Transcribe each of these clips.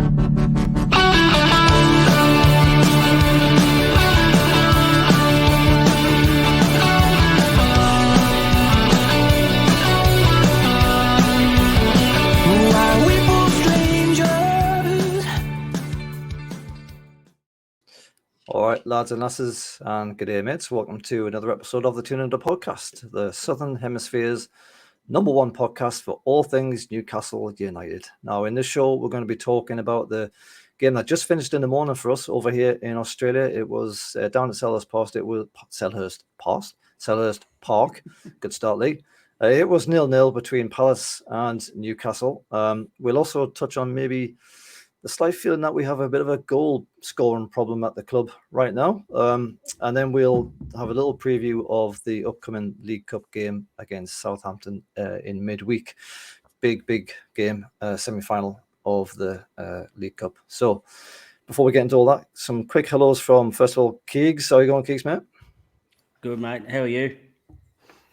All right, lads and lasses, and good day, mates. Welcome to another episode of the Toon podcast, the Southern Hemisphere's #1 podcast for all things Newcastle United. Now, in this show, we're going to be talking about the game that just finished in the morning for us over here in Australia. It was down at Selhurst Park. Good start, Lee. It was 0-0 between Palace and Newcastle. We'll also touch on maybe the slight feeling that we have a bit of a goal scoring problem at the club right now. And then we'll have a little preview of the upcoming League Cup game against Southampton in midweek. Big game, semi-final of the League Cup. So before we get into all that, some quick hellos from, first of all, Keegs. How are you going, Keegs, mate? Good, mate. How are you?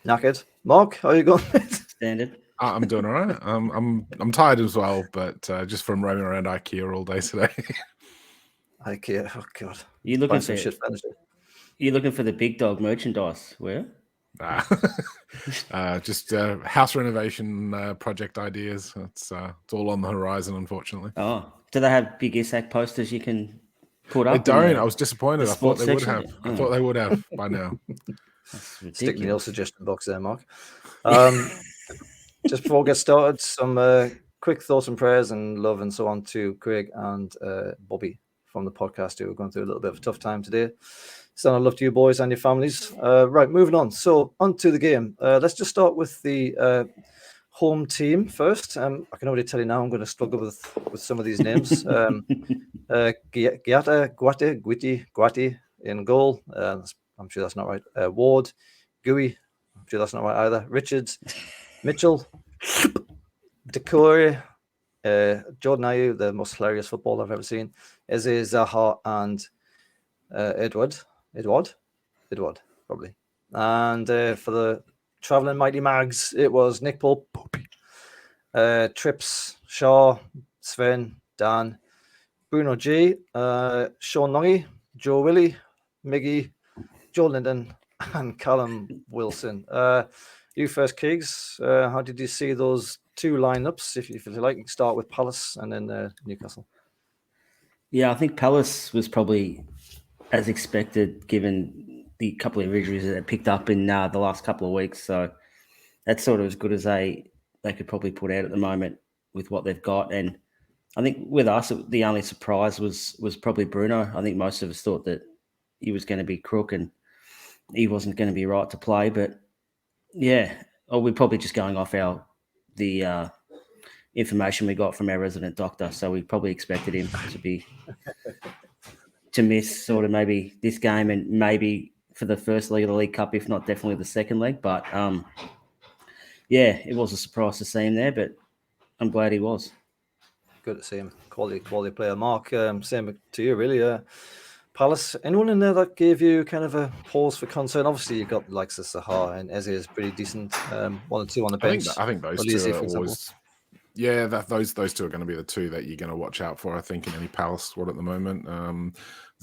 Knackered. Mark, how are you going? Standard. I'm doing all right. I'm tired as well, but just from roaming around IKEA all day today. IKEA, oh god. You looking for You looking for the big dog merchandise? Where? Just house renovation project ideas. It's all on the horizon, unfortunately. Oh, do they have big Isaac posters you can put up? They don't. I was disappointed. I thought they would have. I thought they would have by now. Stick me your suggestion box there, Mark. Just before we get started, some quick thoughts and prayers and love and so on to Craig and Bobby from the podcast who are going through a little bit of a tough time today. Sending love to you boys and your families. Right, moving on. So on to the game. Let's just start with the home team first. I can already tell you now I'm going to struggle with some of these names. Guati in goal. I'm sure that's not right. Ward, Gooey. I'm sure that's not right either. Richards, Mitchell, Decore, Jordan Ayew, the most hilarious footballer I've ever seen. Eze, Zaha, and Edward, probably. And for the travelling mighty mags, it was Nick Pope, Trips, Shaw, Sven, Dan, Bruno G, Sean Noggy, Joe Willie, Miggy, Joe Linden, and Callum Wilson. You first, Keegs. How did you see those two lineups? If you like, you can start with Palace and then Newcastle. Yeah, I think Palace was probably as expected, given the couple of injuries that they picked up in the last couple of weeks. So that's sort of as good as they could probably put out at the moment with what they've got. And I think with us, the only surprise was probably Bruno. I think most of us thought that he was going to be crook and he wasn't going to be right to play. But yeah, we're probably just going off the information we got from our resident doctor. So we probably expected him to miss sort of maybe this game and maybe for the first leg of the League Cup, if not definitely the second leg. But yeah, it was a surprise to see him there, but I'm glad he was. Good to see him. Quality player. Mark, same to you, really. Palace, anyone in there that gave you kind of a pause for concern? Obviously, you've got the likes of Zaha and Eze is pretty decent. 1 or 2 on the bench. I think those two are always... Yeah, those two are going to be the two that you're going to watch out for, I think, in any Palace squad at the moment.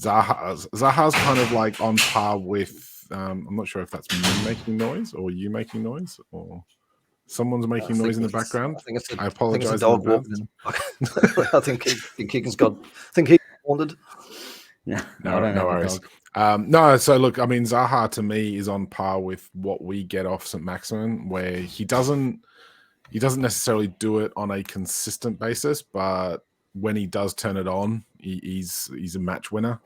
Zaha's kind of like on par with... I'm not sure if that's me making noise or you making noise or someone's making noise in the background. I apologize. I think Keegan's got... I think he wanted... No worries. No, so look, I mean, Zaha to me is on par with what we get off St. Maximin, where he doesn't necessarily do it on a consistent basis, but when he does turn it on, he's a match winner.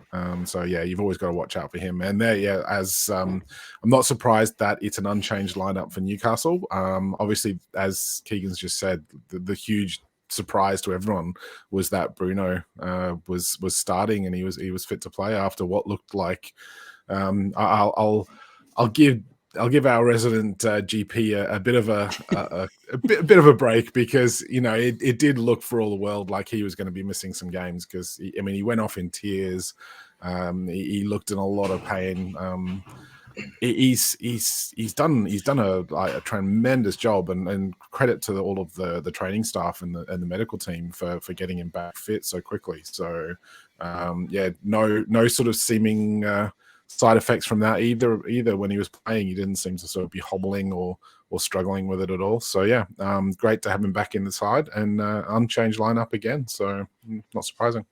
So yeah, you've always got to watch out for him. And there, yeah, as I'm not surprised that it's an unchanged lineup for Newcastle. Obviously, as Keegan's just said, the huge surprise to everyone was that Bruno was starting and he was fit to play after what looked like. I'll give our resident GP a bit of a bit of a break because it did look for all the world like he was going to be missing some games because he went off in tears. He looked in a lot of pain. he's done a tremendous job, and credit to all of the training staff and the medical team for getting him back fit so quickly. So no sort of seeming side effects from that either. When he was playing, he didn't seem to sort of be hobbling or struggling with it at all. So great to have him back in the side and unchanged lineup again. So not surprising.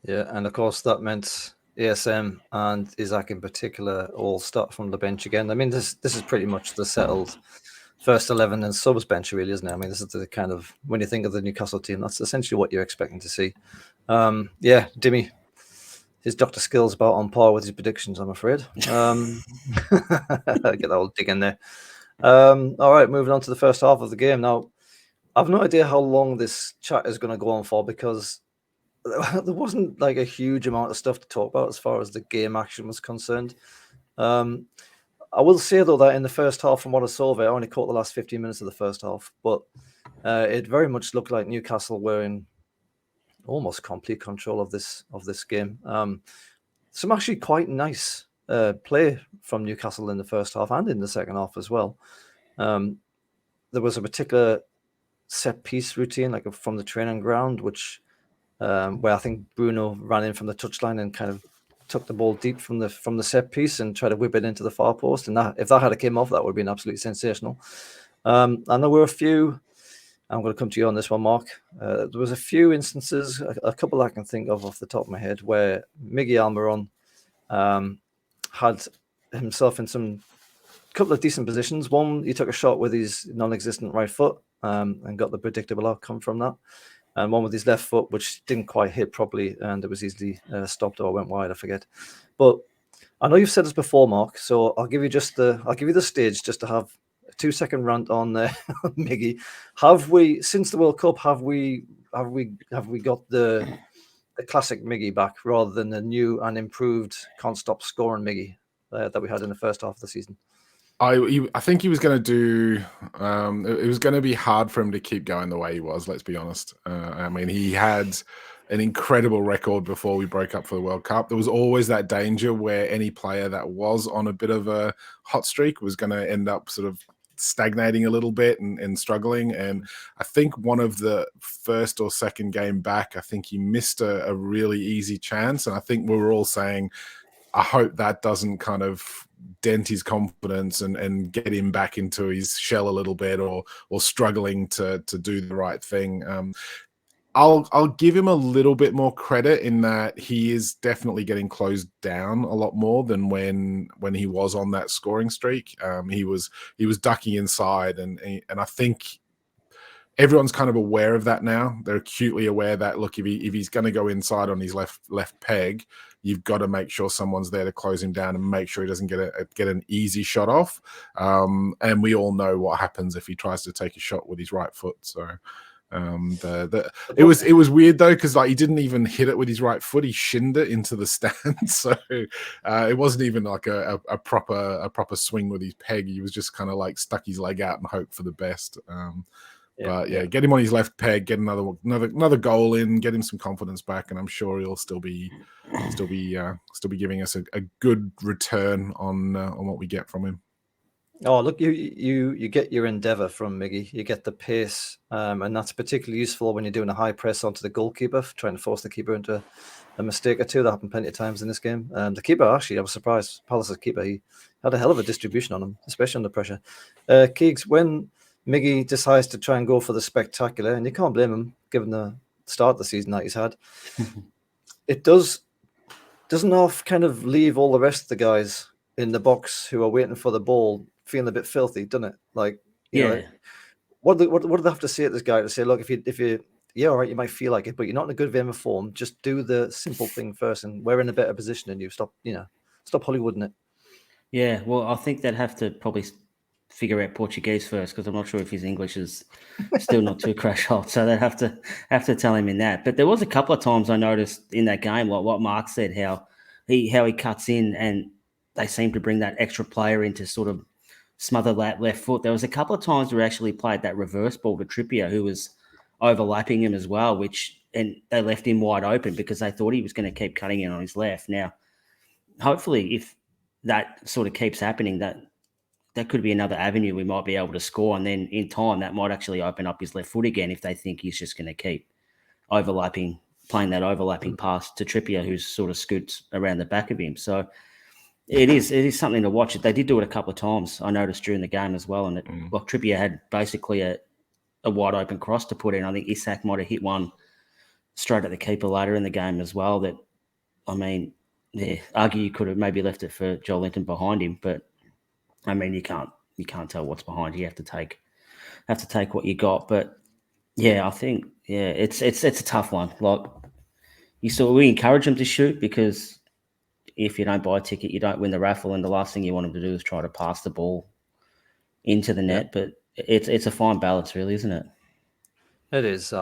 Yeah, and of course that meant ASM and Isaac in particular all start from the bench again. I mean, this is pretty much the settled first 11 and subs bench, really, isn't it? I mean, this is the kind of, when you think of the Newcastle team, that's essentially what you're expecting to see. Dimmy, his Dr. Skills about on par with his predictions, I'm afraid. Get that old dig in there. All right, moving on to the first half of the game. Now, I've no idea how long this chat is going to go on for, because there wasn't like a huge amount of stuff to talk about as far as the game action was concerned. I will say, though, that in the first half, from what I saw of it, I only caught the last 15 minutes of the first half, but it very much looked like Newcastle were in almost complete control of this game. Some actually quite nice play from Newcastle in the first half and in the second half as well. There was a particular set piece routine, like from the training ground, which where I think Bruno ran in from the touchline and kind of took the ball deep from the set piece and tried to whip it into the far post. And that, if that had came off, that would have been absolutely sensational. And there were a few. I'm going to come to you on this one, Mark. There was a few instances, a couple I can think of off the top of my head, where Miggy Almiron had himself in some couple of decent positions. One, he took a shot with his non-existent right foot and got the predictable outcome from that. And one with his left foot, which didn't quite hit properly, and it was easily stopped or went wide, I forget. But I know you've said this before, Mark, so I'll give you the stage just to have a 2-second rant on Miggy. Have we, since the World Cup, have we got the classic Miggy back rather than the new and improved can't stop scoring Miggy that we had in the first half of the season? I think he was going to do. It was going to be hard for him to keep going the way he was. Let's be honest. I mean, he had an incredible record before we broke up for the World Cup. There was always that danger where any player that was on a bit of a hot streak was going to end up sort of stagnating a little bit and struggling. And I think one of the first or second game back, I think he missed a really easy chance. And I think we were all saying, I hope that doesn't kind of dent his confidence and get him back into his shell a little bit or struggling to do the right thing. I'll give him a little bit more credit in that he is definitely getting closed down a lot more than when he was on that scoring streak. He was ducking inside, and I think everyone's kind of aware of that now. They're acutely aware that, look, if he's going to go inside on his left peg, you've got to make sure someone's there to close him down and make sure he doesn't get an easy shot off. And we all know what happens if he tries to take a shot with his right foot. So it was weird though, because like he didn't even hit it with his right foot; he shinned it into the stands. So it wasn't even like a proper swing with his peg. He was just kind of like stuck his leg out and hoped for the best. But get him on his left peg, get another goal in, get him some confidence back, and I'm sure he'll still be giving us a good return on what we get from him. Oh, look, you get your endeavour from Miggy. You get the pace, and that's particularly useful when you're doing a high press onto the goalkeeper, trying to force the keeper into a mistake or two. That happened plenty of times in this game. The keeper, actually, I was surprised. Palace's keeper, he had a hell of a distribution on him, especially under pressure. Keegs, when Miggy decides to try and go for the spectacular, and you can't blame him given the start of the season that he's had, it doesn't half kind of leave all the rest of the guys in the box who are waiting for the ball feeling a bit filthy, doesn't it? Like, you know, what do they have to say at this guy to say, look, if you all right, you might feel like it, but you're not in a good vein of form. Just do the simple thing first, and we're in a better position than you. Stop Hollywooding it. Yeah, well, I think they'd have to probably figure out Portuguese first, because I'm not sure if his English is still not too crash hot. So they'd have to tell him in that. But there was a couple of times I noticed in that game, like what Mark said, how he cuts in and they seem to bring that extra player in to sort of smother that left foot. There was a couple of times we actually played that reverse ball to Trippier, who was overlapping him as well, and they left him wide open because they thought he was going to keep cutting in on his left. Now, hopefully, if that sort of keeps happening, that could be another avenue we might be able to score. And then in time, that might actually open up his left foot again if they think he's just going to keep playing that overlapping pass to Trippier, who's sort of scoots around the back of him. So it is something to watch. They did do it a couple of times, I noticed, during the game as well. And Trippier had basically a wide open cross to put in. I think Isak might have hit one straight at the keeper later in the game as well. That, I mean, argue you could have maybe left it for Joel Linton behind him, but I mean, you can't tell what's behind you. You have to take what you got. But yeah, I think it's a tough one. Like we encourage them to shoot, because if you don't buy a ticket, you don't win the raffle, and the last thing you want them to do is try to pass the ball into the net. But it's a fine balance, really, isn't it? It is.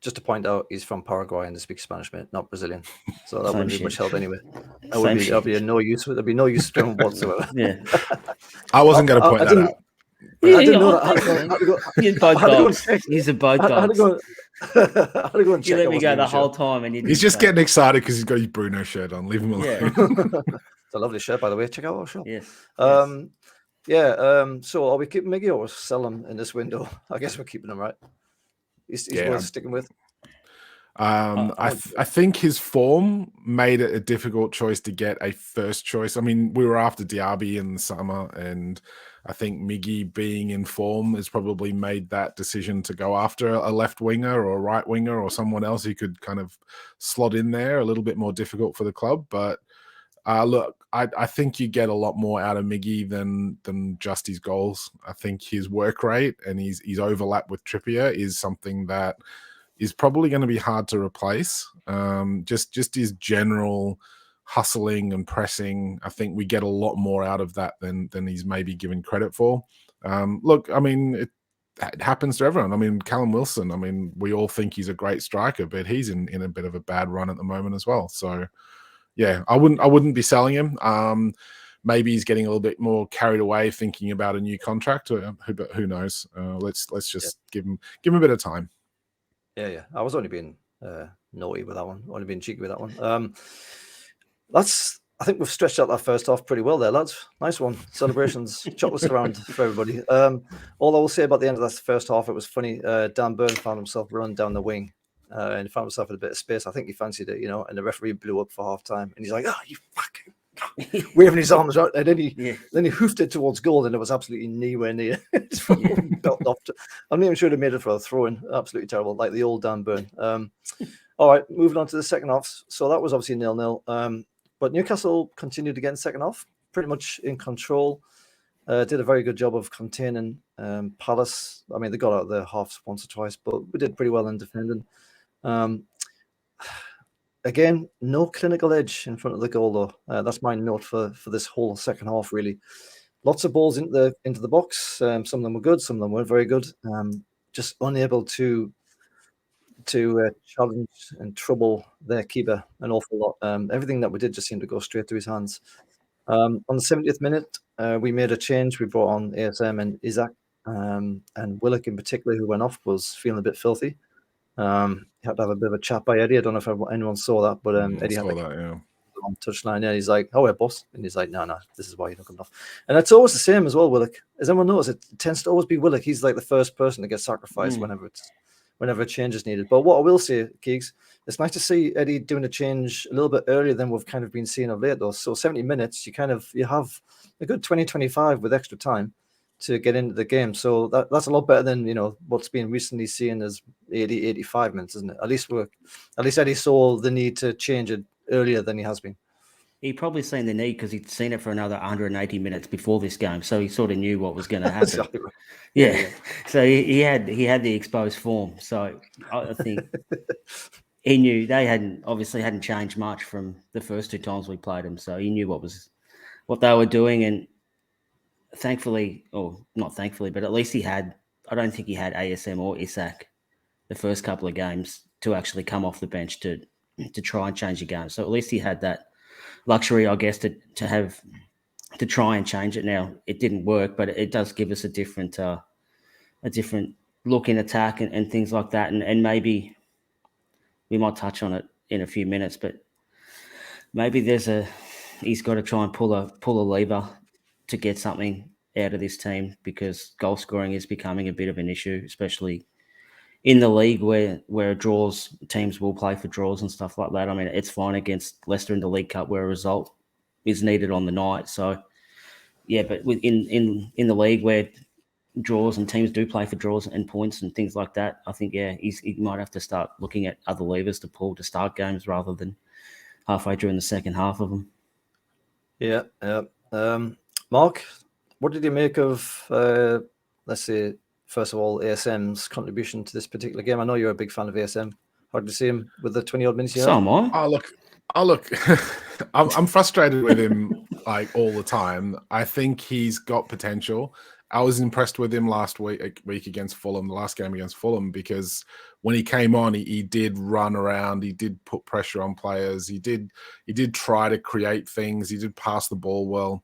Just to point out, he's from Paraguay and they speak Spanish, mate, not Brazilian. So that wouldn't be much help anyway. That'd be no use. There'd be no use to him whatsoever. Yeah, I wasn't going to point that out. I didn't know that. He's both dogs. He's a both dogs. I had to go and check. You let me go the whole time, and he's just getting excited because he's got his Bruno shirt on. Leave him alone. Yeah. It's a lovely shirt, by the way. Check out our shop. Yes. So are we keeping Miggy or sell him in this window? I guess we're keeping him, right? He's worth sticking with. I think his form made it a difficult choice to get a first choice. I mean, we were after Diaby in the summer, and I think Miggy being in form has probably made that decision to go after a left winger or a right winger or someone else who could kind of slot in there, a little bit more difficult for the club. But look, I think you get a lot more out of Miggy than just his goals. I think his work rate and his overlap with Trippier is something that is probably going to be hard to replace. Just his general hustling and pressing, I think we get a lot more out of that than he's maybe given credit for. Look, I mean, it happens to everyone. I mean, Callum Wilson, I mean, we all think he's a great striker, but he's in a bit of a bad run at the moment as well. So yeah, I wouldn't be selling him. Maybe he's getting a little bit more carried away thinking about a new contract. But who knows? Let's just give him a bit of time. Yeah. I was only being naughty with that one. Only being cheeky with that one. I think we've stretched out that first half pretty well there, lads. Nice one. Celebrations, chocolates around for everybody. All I will say about the end of that first half, it was funny. Dan Burn found himself running down the wing. And found himself in a bit of space. I think he fancied it, and the referee blew up for half time. And he's like, you fucking waving his arms out. And then he hoofed it towards goal, and it was absolutely nowhere near. It's belt off. I'm not even sure they made it for a throw-in. Absolutely terrible, like the old Dan Burn. All right, moving on to the second half. So that was obviously 0-0. But Newcastle continued again second half, pretty much in control. Did a very good job of containing Palace. I mean, they got out of their halves once or twice, but we did pretty well in defending. Again, no clinical edge in front of the goal, though. That's my note for this whole second half, really. Lots of balls into the box. Some of them were good, some of them weren't very good. Just unable to challenge and trouble their keeper an awful lot. Everything that we did just seemed to go straight to his hands. On the 70th minute, we made a change. We brought on ASM and Isak, and Willock in particular, who went off, was feeling a bit filthy. He had to have a bit of a chat by Eddie. I don't know if anyone saw that, but Eddie had on touchline. Yeah, he's like, "Oh, yeah, boss," and he's like, "No, this is why you're not coming off." And it's always the same as well, Willock. As everyone knows, it tends to always be Willock. He's like the first person to get sacrificed whenever a change is needed. But what I will say, Keegs, it's nice to see Eddie doing a change a little bit earlier than we've kind of been seeing of late, though. So 70 minutes, you have a good 20-25 with extra time to get into the game. So that's a lot better than what's been recently seen as 80-85 minutes, isn't it? At least Eddie saw the need to change it earlier than he has been. He probably seen the need because he'd seen it for another 180 minutes before this game, so he sort of knew what was going to happen. Exactly right. Yeah. So he had the exposed form. So I think he knew they hadn't changed much from the first two times we played them. So he knew what they were doing, and thankfully, or not thankfully, but at least I don't think he had ASM or Isak the first couple of games to actually come off the bench to try and change the game. So at least he had that luxury, I guess, to try and change it. Now it didn't work, but it does give us a different look in attack and things like that. And maybe we might touch on it in a few minutes, but maybe there's a he's got to try and pull a lever to get something out of this team, because goal scoring is becoming a bit of an issue, especially in the league where draws, teams will play for draws and stuff like that. I mean, it's fine against Leicester in the League Cup where a result is needed on the night. So, yeah, but in the league where draws and teams do play for draws and points and things like that, I think, yeah, he might have to start looking at other levers to pull to start games rather than halfway during the second half of them. Yeah. Mark, what did you make of, let's say, first of all, ASM's contribution to this particular game? I know you're a big fan of ASM. How did you see him with the 20-odd minutes you So had? am I. Oh, look. I'm frustrated with him like all the time. I think he's got potential. I was impressed with him last week against Fulham, the last game against Fulham, because when he came on, he did run around, he did put pressure on players, he did try to create things, he did pass the ball well.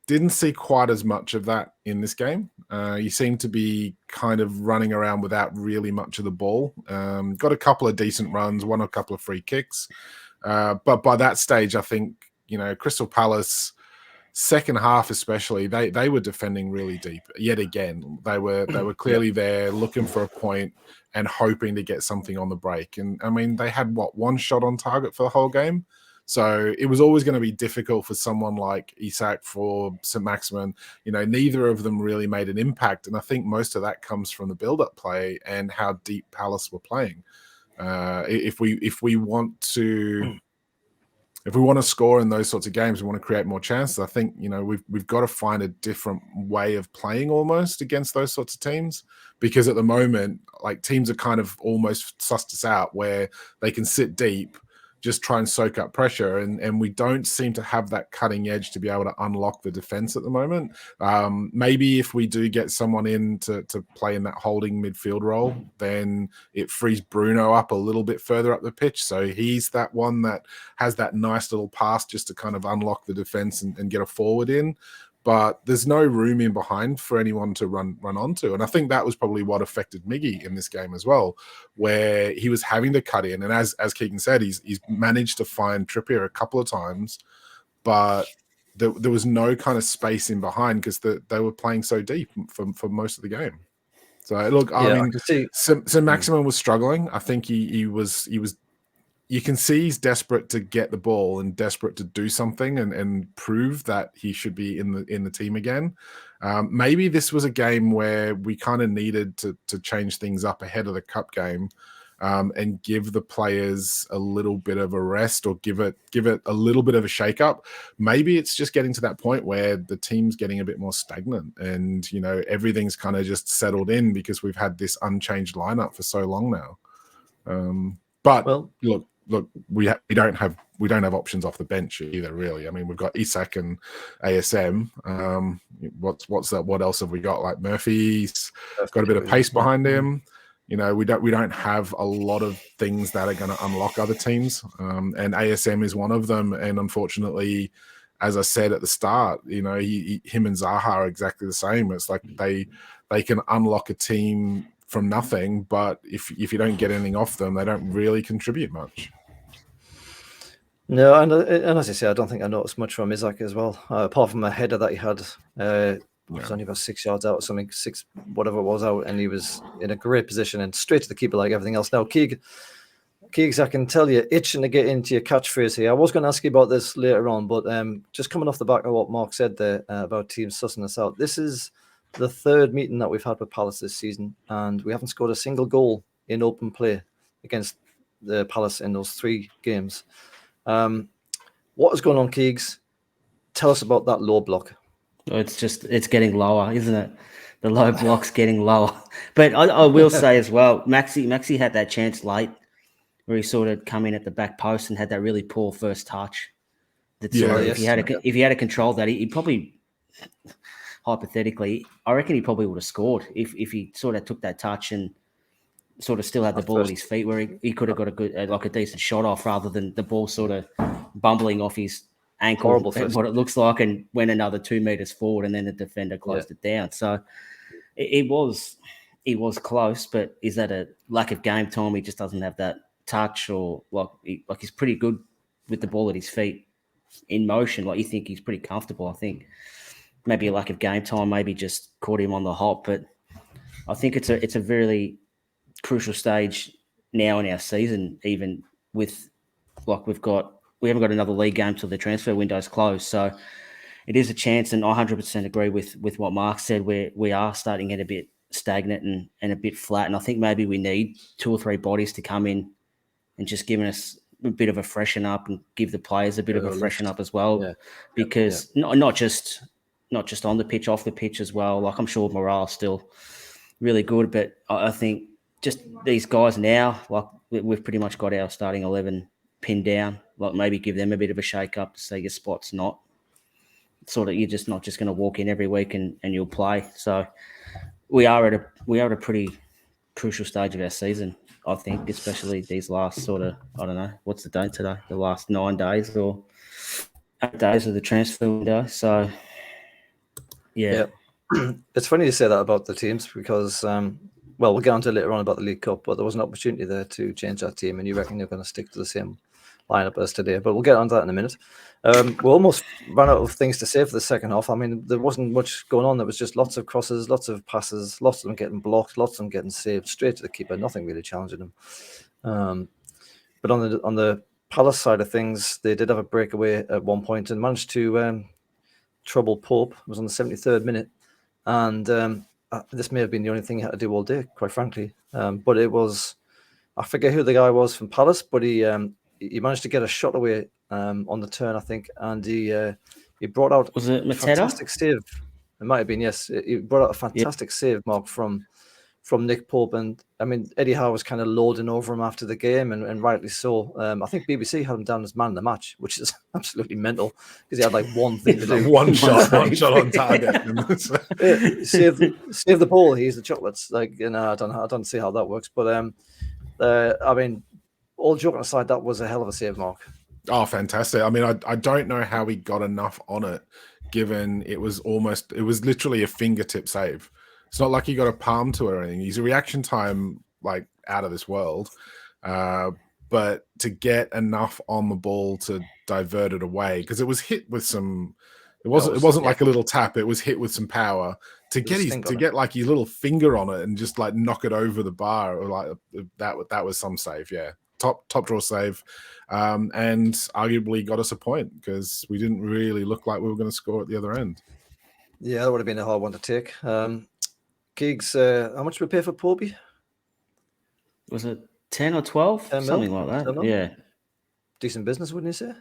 Didn't see quite as much of that in this game. He seemed to be kind of running around without really much of the ball. Got a couple of decent runs, won a couple of free kicks. But by that stage, I think, Crystal Palace, second half especially, they were defending really deep. Yet again, they were clearly there looking for a point and hoping to get something on the break. And I mean, they had one shot on target for the whole game. So it was always going to be difficult for someone like Isak, for St. Maximin. Neither of them really made an impact. And I think most of that comes from the build-up play and how deep Palace were playing. If we want to score in those sorts of games, we want to create more chances, I think, we've got to find a different way of playing almost against those sorts of teams, because at the moment, like, teams are kind of almost sussed us out where they can sit deep, just try and soak up pressure, and we don't seem to have that cutting edge to be able to unlock the defense at the moment. Maybe if we do get someone in to play in that holding midfield role, then it frees Bruno up a little bit further up the pitch, so he's that one that has that nice little pass just to kind of unlock the defense and get a forward in. But there's no room in behind for anyone to run onto. And I think that was probably what affected Miggy in this game as well, where he was having to cut in. And as Keegan said, he's managed to find Trippier a couple of times, but there was no kind of space in behind because they were playing so deep for most of the game. So, look, I mean, St. Maximin was struggling. I think he was. You can see he's desperate to get the ball and desperate to do something and prove that he should be in the team again. Maybe this was a game where we kind of needed to change things up ahead of the cup game, and give the players a little bit of a rest, or give it a little bit of a shake-up. Maybe it's just getting to that point where the team's getting a bit more stagnant and, everything's kind of just settled in because we've had this unchanged lineup for so long now. Look, we don't have options off the bench either, really. I mean, we've got Isak and ASM. What else have we got? Like, Murphy's got a bit of pace behind him. We don't have a lot of things that are going to unlock other teams, and ASM is one of them. And unfortunately, as I said at the start, him and Zaha are exactly the same. It's like they can unlock a team from nothing, but if you don't get anything off them, they don't really contribute much. No, and as I say, I don't think I noticed much from Isak as well, apart from a header that he had. It was only about 6 yards out or something, whatever it was out, and he was in a great position and straight to the keeper like everything else. Now, Keegan, I can tell you, itching to get into your catchphrase here. I was going to ask you about this later on, but just coming off the back of what Mark said there about teams sussing us out, this is the third meeting that we've had with Palace this season, and we haven't scored a single goal in open play against the Palace in those 3 games. What is going on, Keegs? Tell us about that low block. It's getting lower, isn't it? The low block's getting lower. But I will say as well, Maxi had that chance late where he sort of come in at the back post and had that really poor first touch. If he had to control that, he probably, hypothetically, I reckon he probably would have scored if he sort of took that touch and sort of still had the ball at his feet, where he could have got a decent shot off rather than the ball sort of bumbling off his ankle, what it looks like, and went another 2 meters forward, and then the defender closed it down. So it was close, but is that a lack of game time? He just doesn't have that touch, or like he's pretty good with the ball at his feet. in motion. Like, you think he's pretty comfortable. I think maybe a lack of game time maybe just caught him on the hop, but I think it's a really crucial stage now in our season, even with, like, we haven't got another league game till the transfer window's closed. So it is a chance, and I 100% agree with what Mark said, where we are starting to get a bit stagnant and a bit flat. And I think maybe we need 2 or 3 bodies to come in and just giving us a bit of a freshen up and give the players a bit of a freshen up as well, because not just on the pitch, off the pitch as well. Like, I'm sure morale's still really good, but I think just these guys now, like, we've pretty much got our starting 11 pinned down. Like, maybe give them a bit of a shake up to say your spot's not sort of, you're just not just going to walk in every week and you'll play. So we are at a pretty crucial stage of our season, I think, especially these last sort of, I don't know, what's the date today? The last 9 days or 8 days of the transfer window. So, yeah. It's funny you say that about the teams because, we'll get on to later on about the League Cup, but there was an opportunity there to change that team, and you reckon you're going to stick to the same lineup as today. But we'll get on to that in a minute. We almost ran out of things to say for the second half. I mean, there wasn't much going on. There was just lots of crosses, lots of passes, lots of them getting blocked, lots of them getting saved straight to the keeper. Nothing really challenging them. But on the Palace side of things, they did have a breakaway at one point and managed to trouble Pope. It was on the 73rd minute, and this may have been the only thing he had to do all day, quite frankly. But it was, I forget who the guy was from Palace, but he managed to get a shot away on the turn, I think, and he brought out, was it Mateta? Fantastic save. It might have been, yes. He brought out a fantastic save, Mark, from Nick Pope. And I mean, Eddie Howe was kind of loading over him after the game, and rightly so. I think BBC had him down as man of the match, which is absolutely mental because he had like one thing to do. one shot on target. Save the ball. He's the chocolates. Like, you know, I don't see how that works. But I mean, all joking aside, that was a hell of a save, Mark. Oh, fantastic. I mean, I don't know how he got enough on it, given it was literally a fingertip save. It's not like he got a palm to it or anything. He's a reaction time, like, out of this world. But to get enough on the ball to divert it away, because it was hit with some, it wasn't like a little tap. It was hit with some power to get like his little finger on it and just like knock it over the bar, or like that was some save. Yeah. Top draw save, and arguably got us a point because we didn't really look like we were going to score at the other end. Yeah, that would have been a hard one to take. Keegs, how much did we pay for Poby? Was it 10 or 12? 10 Something like that. Yeah. Decent business, wouldn't you say?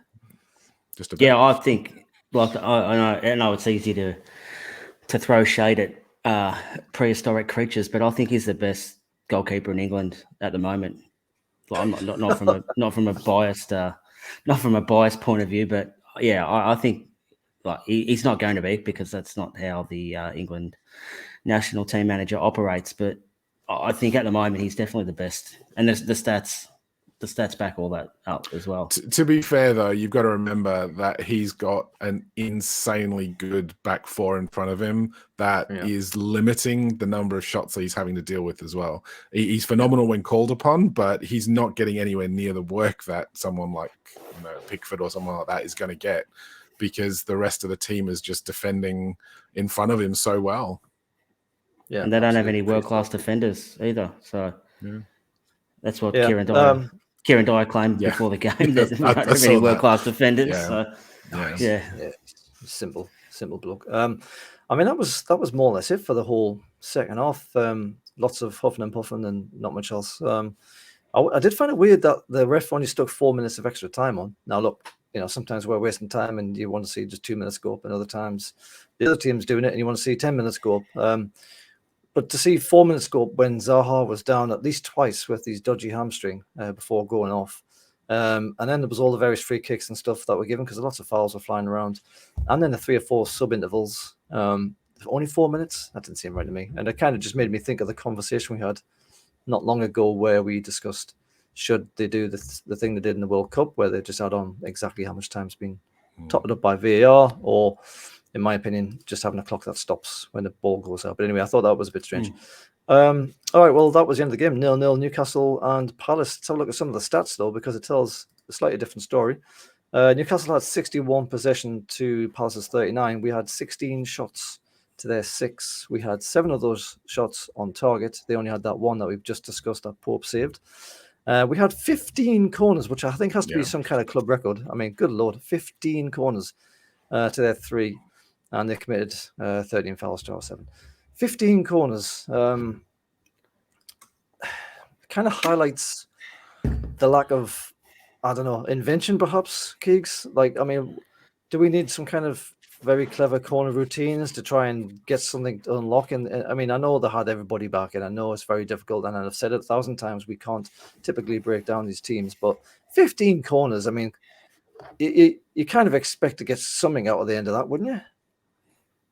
Just a bit. Yeah, I think, like, I know it's easy to throw shade at prehistoric creatures, but I think he's the best goalkeeper in England at the moment. Well, I'm not from a biased point of view, but yeah, I think, like, he's not going to be, because that's not how the England national team manager operates. But I think at the moment he's definitely the best, and the stats back all that up as well. To be fair, though, you've got to remember that he's got an insanely good back four in front of him that is limiting the number of shots that he's having to deal with as well. He's phenomenal when called upon, but he's not getting anywhere near the work that someone like, you know, Pickford or someone like that is going to get, because the rest of the team is just defending in front of him so well. Yeah, and they don't have any world-class defenders either. So that's what Kieran Dyer claimed before the game. There's not any world-class defenders. Yeah. Simple bloke. I mean, that was more or less it for the whole second half. Lots of huffing and puffing and not much else. I did find it weird that the ref only stuck 4 minutes of extra time on. Now, look, you know, sometimes we're wasting time and you want to see just 2 minutes go up, and other times the other team's doing it and you want to see 10 minutes go up. But to see 4 minutes go up when Zaha was down at least twice with his dodgy hamstring before going off. And then there was all the various free kicks and stuff that were given because lots of fouls were flying around. And then the 3 or 4 sub-intervals. Only 4 minutes? That didn't seem right to me. And it kind of just made me think of the conversation we had not long ago where we discussed should they do the thing they did in the World Cup where they just add on exactly how much time's been topped up by VAR, or, in my opinion, just having a clock that stops when the ball goes out. But anyway, I thought that was a bit strange. All right, well, that was the end of the game. 0-0 Newcastle and Palace. Let's have a look at some of the stats, though, because it tells a slightly different story. Newcastle had 61 possession to Palace's 39. We had 16 shots to their 6. We had 7 of those shots on target. They only had that one that we've just discussed that Pope saved. We had 15 corners, which I think has to be some kind of club record. I mean, good Lord, 15 corners to their 3. And they committed 13 fouls to our 7. 15 corners. Kind of highlights the lack of, I don't know, invention perhaps, Keegs? Like, I mean, do we need some kind of very clever corner routines to try and get something to unlock? And I mean, I know they had everybody back, and I know it's very difficult, and I've said it 1,000 times, we can't typically break down these teams, but 15 corners, I mean, you kind of expect to get something out of the end of that, wouldn't you?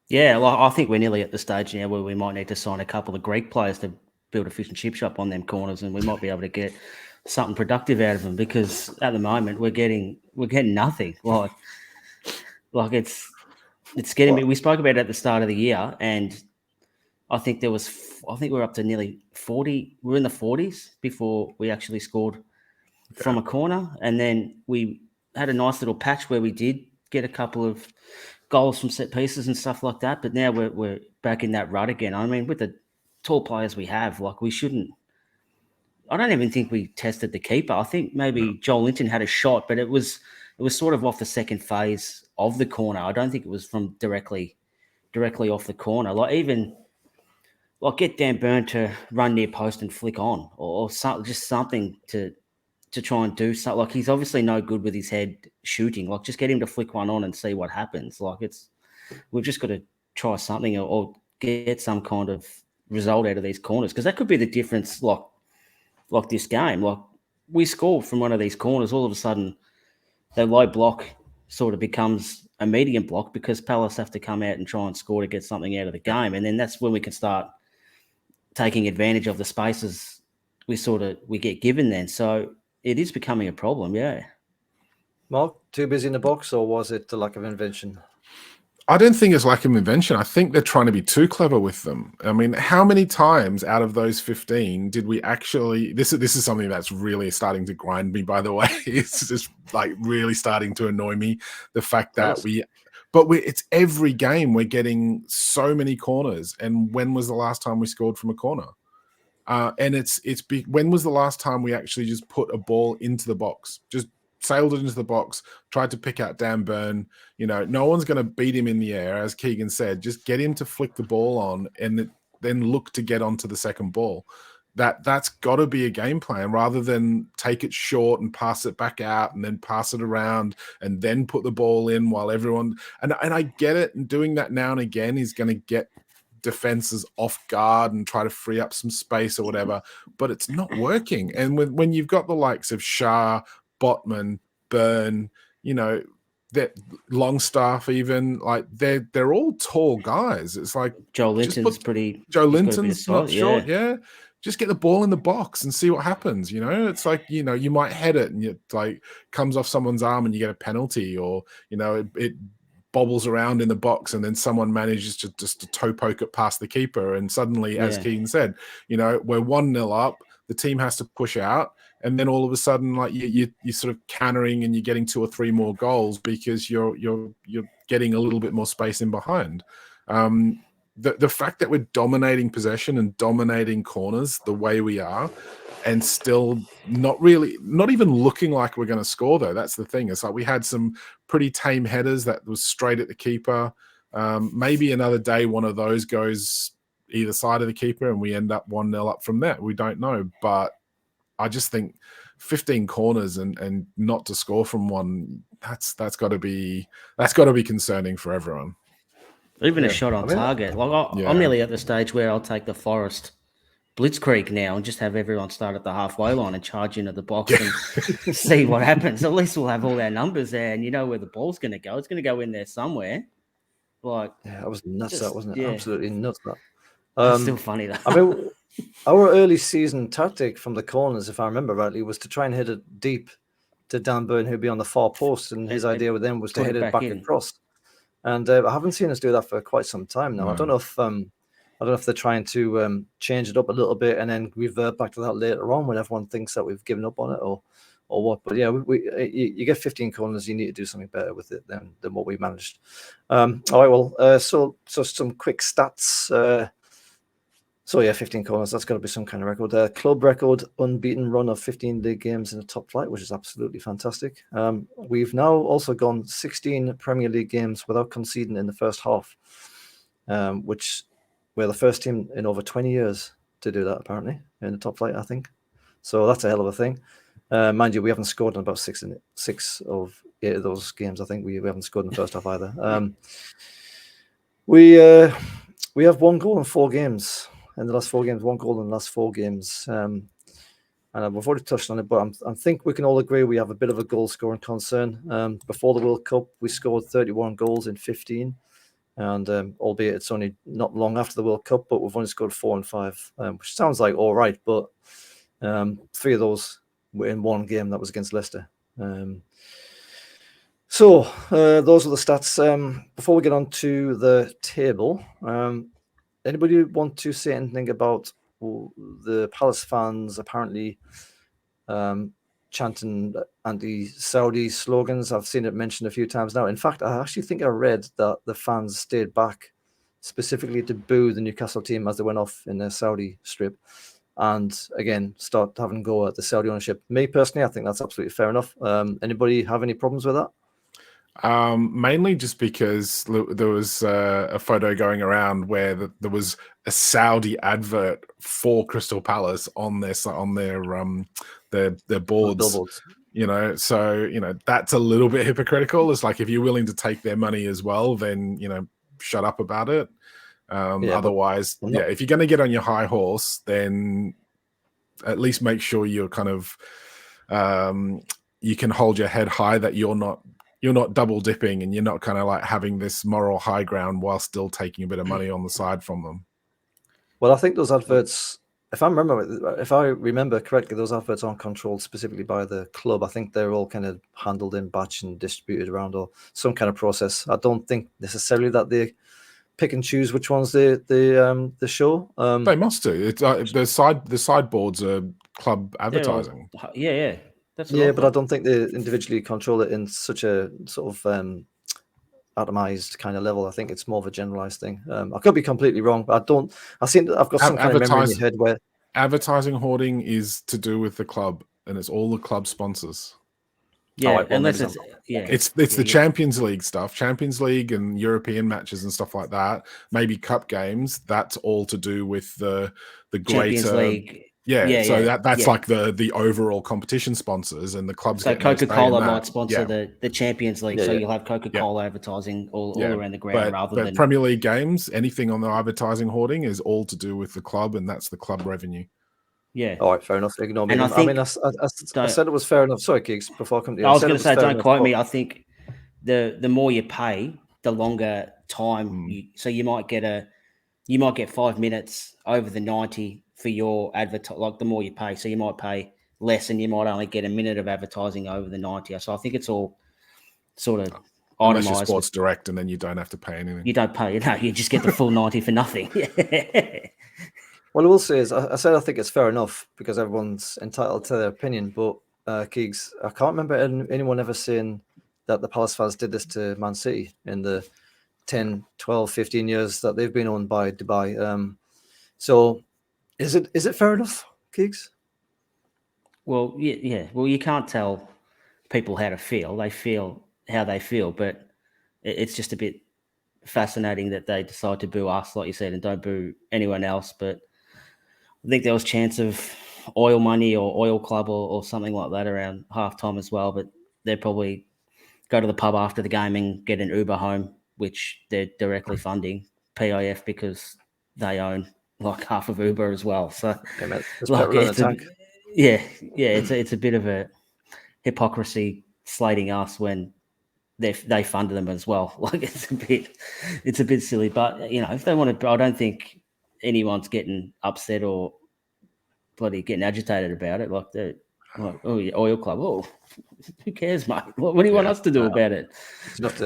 Yeah, well, I think we're nearly at the stage now where we might need to sign a couple of Greek players to build a fish and chip shop on them corners, and we might be able to get something productive out of them, because at the moment we're getting nothing. Like it's getting me. We spoke about it at the start of the year, and I think we're up to nearly 40. We're in the 40s before we actually scored from a corner, and then we had a nice little patch where we did get a couple of goals from set pieces and stuff like that. But now we're back in that rut again. I mean, with the tall players we have, like, we shouldn't. I don't even think we tested the keeper. I think maybe Joel Linton had a shot, but it was sort of off the second phase of the corner. I don't think it was from directly off the corner. Like get Dan Burn to run near post and flick on, or just something to try and do something. Like, he's obviously no good with his head shooting. Like, just get him to flick one on and see what happens. Like, we've just got to try something or get some kind of result out of these corners, because that could be the difference. Like this game, like, we score from one of these corners, all of a sudden the low block sort of becomes a medium block, because Palace have to come out and try and score to get something out of the game, and then that's when we can start taking advantage of the spaces we get given then. So it is becoming a problem, yeah. Mark, too busy in the box, or was it the lack of invention? I don't think it's lack of invention. I think they're trying to be too clever with them. I mean, how many times out of those 15 did we actually... This is something that's really starting to grind me, by the way. It's just like really starting to annoy me. The fact that it's every game we're getting so many corners. And when was the last time we scored from a corner? And when was the last time we actually just put a ball into the box? Just sailed it into the box, tried to pick out Dan Burn. You know, no one's going to beat him in the air, as Keegan said. Just get him to flick the ball on and then look to get onto the second ball. That's got to be a game plan, rather than take it short and pass it back out and then pass it around and then put the ball in while everyone... And I get it, and doing that now and again is going to get defenses off guard and try to free up some space or whatever, but it's not working. And when you've got the likes of Shah, Botman, Burn, you know, that Longstaff, even, like, they're all tall guys. It's like Joe Linton's Joe Linton's not short, yeah. Just get the ball in the box and see what happens. You know, it's like, you know, you might head it and it like comes off someone's arm and you get a penalty, or, you know, it bobbles around in the box and then someone manages to just toe poke it past the keeper, and suddenly, as Keegan said, you know, we're 1-0 up, the team has to push out, and then all of a sudden, like, you're sort of countering and you're getting 2 or 3 more goals because you're getting a little bit more space in behind. The fact that we're dominating possession and dominating corners the way we are, and still not even looking like we're going to score, though. That's the thing. It's like we had some pretty tame headers that was straight at the keeper. Maybe another day one of those goes either side of the keeper and we end up 1-0 up from that. We don't know. But I just think 15 corners and not to score from one, that's got to be concerning for everyone. Even a shot on target. Like, I'm nearly at the stage where I'll take the Forest Blitzkrieg now and just have everyone start at the halfway line and charge into the box and see what happens. At least we'll have all our numbers there, and you know where the ball's going to go. It's going to go in there somewhere. Like, yeah, that was nuts. That wasn't it? Absolutely nuts. That. It's still funny though. I mean, our early season tactic from the corners, if I remember rightly, was to try and hit it deep to Dan Burn, who'd be on the far post, and his idea with them was to hit it back across. And I haven't seen us do that for quite some time now. I don't know if they're trying to change it up a little bit and then revert back to that later on when everyone thinks that we've given up on it, or or what. But yeah, you get 15 corners, you need to do something better with it than what we managed. All right, well, so some quick stats. So yeah, 15 corners, that's got to be some kind of record. Club record, unbeaten run of 15 league games in the top flight, which is absolutely fantastic. We've now also gone 16 Premier League games without conceding in the first half, which we're the first team in over 20 years to do that, apparently, in the top flight, I think. So that's a hell of a thing. Mind you, we haven't scored in about 6 of 8 of those games. I think we haven't scored in the first half either. We have 1 goal in 4 games. In the last 4 games, 1 goal in the last 4 games. And we've already touched on it, but I think we can all agree we have a bit of a goal scoring concern. Before the World Cup, we scored 31 goals in 15. And albeit it's only not long after the World Cup, but we've only scored 4 and 5, which sounds like all right, but 3 of those were in 1 game, that was against Leicester. So those are the stats. Before we get on to the table, anybody want to say anything about the Palace fans apparently chanting anti-Saudi slogans? I've seen it mentioned a few times now. In fact, I actually think I read that the fans stayed back specifically to boo the Newcastle team as they went off in their Saudi strip and, again, start having a go at the Saudi ownership. Me, personally, I think that's absolutely fair enough. Anybody have any problems with that? Mainly just because there was a photo going around where there was a Saudi advert for Crystal Palace on their boards. So that's a little bit hypocritical. It's like, if you're willing to take their money as well, then shut up about it. Otherwise, if you're going to get on your high horse, then at least make sure you're kind of you can hold your head high, that you're not double dipping and you're not kind of like having this moral high ground while still taking a bit of money on the side from them. Well, I think those adverts, if I remember correctly, those adverts aren't controlled specifically by the club. I think they're all kind of handled in batch and distributed around, or some kind of process. I don't think necessarily that they pick and choose which ones they show. They must do. It's the sideboards are club advertising. Yeah. But I don't think they individually control it in such a sort of atomized kind of level. I think it's more of a generalized thing. I could be completely wrong, but I've got some kind of memory in my head where advertising hoarding is to do with the club, and it's all the club sponsors. Yeah, unless it's the Champions League stuff, Champions League and European matches and stuff like that. Maybe cup games. That's all to do with the Champions greater League. That's like the overall competition sponsors, and the clubs. So Coca-Cola might sponsor the Champions League, so yeah. you'll have Coca-Cola advertising all around the ground, rather than Premier League games. Anything on the advertising hoarding is all to do with the club, and that's the club revenue. Yeah. All right, fair enough. Ignore me. And I said it was fair enough. Sorry, Keegs, before I come to you. I was going to say, don't quote me. I think the more you pay, the longer time. So you might get 5 minutes over the 90 for your like the more you pay. So you might pay less, and you might only get a minute of advertising over the 90. So I think it's all sort of unless you're Sports Direct, and then you don't have to pay anything. You don't pay. No, you just get the full 90 for nothing. What I will say is, I said I think it's fair enough because everyone's entitled to their opinion. But Keegs, I can't remember anyone ever saying that the Palace fans did this to Man City in the 10, 12, 15 years that they've been owned by Dubai. So is it fair enough, Keegs? Well, yeah. Well, you can't tell people how to feel. They feel how they feel, but it's just a bit fascinating that they decide to boo us, like you said, and don't boo anyone else. But I think there was chance of oil money or oil club or something like that around halftime as well. But they'd probably go to the pub after the game and get an Uber home, which they're directly funding PIF because they own like half of Uber as well. So it's a bit of a hypocrisy slating us when they funded them as well. Like it's a bit silly, but if they want to, I don't think anyone's getting upset or bloody getting agitated about it. Like Like, oh, yeah, Oil Club. Oh, who cares, mate? What do you want us to do about it? It's enough